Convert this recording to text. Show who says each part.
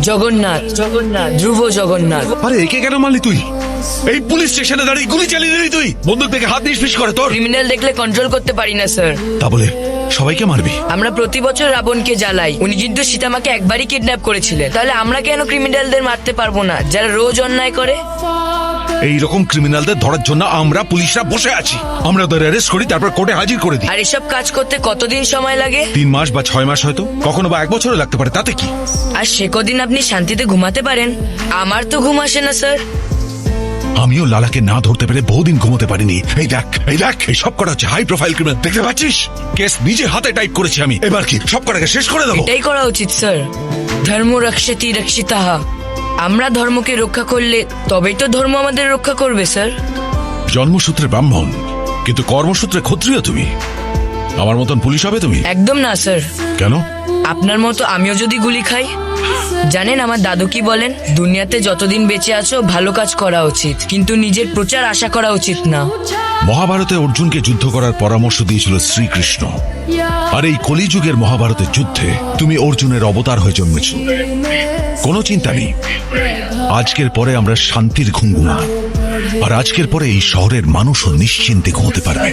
Speaker 1: জগন্নাথ, জগন্নাথ, ধ্রুব জগন্নাথ।
Speaker 2: আরে একে কেন মারলি তুই? এই পুলিশ স্টেশনে দাঁড়িয়ে গুলি চালিয়ে দিলি তুই? বন্দুক থেকে হাত নিষ্পিস করে তোর?
Speaker 1: ক্রিমিনাল দেখলে কন্ট্রোল করতে পারি না স্যার।
Speaker 2: তা বলে সবাইকে মারবি?
Speaker 1: আমরা প্রতি বছর রাবণকে জ্বালাই। উনি কিন্তু সীতামাকে একবারই কিডন্যাপ করেছিলেন। তাহলে আমরা কেন ক্রিমিনালদের মারতে পারবো না যারা রোজ অন্যায় করে?
Speaker 2: এই রকম ক্রিমিনালদের ধরার জন্য আমরা পুলিশরা বসে আছি। আমরা ওদের অ্যারেস্ট করি, তারপর কোর্টে হাজির করে দিই।
Speaker 1: আর এসব কাজ করতে কতদিন সময় লাগে?
Speaker 2: 3 মাস বা 6 মাস, হয়তো কখনো বা 1 বছরও লাগতে পারে, তাতে কি?
Speaker 1: আর সে কদিন আপনি শান্তিতে ঘুমাতে পারেন। আমার তো ঘুম আসে না স্যার।
Speaker 2: আমিও লালাকে না ধরতে পেরে বহুদিন ঘুমোতে পারিনি। এই দেখ, এই সব করা হচ্ছে হাই প্রোফাইল ক্রিমিনাল, দেখতে পাচ্ছিস? কেস নিজে হাতে টাইপ করেছি আমি। এবার কি সব কটাকে শেষ করে দেবো?
Speaker 1: এটাই করা উচিত স্যার। ধর্ম রক্ষতি রক্ষিতাহা। আমরা ধর্মকে রক্ষা করলে তবেই তো ধর্ম আমাদের রক্ষা করবে স্যার।
Speaker 2: জন্মসূত্রে ব্রাহ্মণ, কিন্তু কর্মসূত্রে ক্ষত্রিয় তুমি। আমার মতন পুলিশ হবে তুমি?
Speaker 1: একদম না স্যার।
Speaker 2: কেন?
Speaker 1: আপনার মতো আমিও যদি গুলি খাই। জানেন আমার দাদু কি বলেন? দুনিয়াতে যতদিন বেঁচে আছো ভালো কাজ করা উচিত, কিন্তু নিজের প্রচার আশা করা উচিত না।
Speaker 2: মহাভারতে অর্জুনকে যুদ্ধ করার পরামর্শ দিয়েছিল শ্রীকৃষ্ণ। আর এই কলিযুগের মহাভারতের যুদ্ধে তুমি অর্জুনের অবতার হয়ে জন্মেছ। কোনো চিন্তা নেই, আজকের পরে আমরা শান্তির ঘুম ঘুমাবো। আর আজকের পরে এই শহরের মানুষও নিশ্চিন্তে ঘুমোতে পারবে।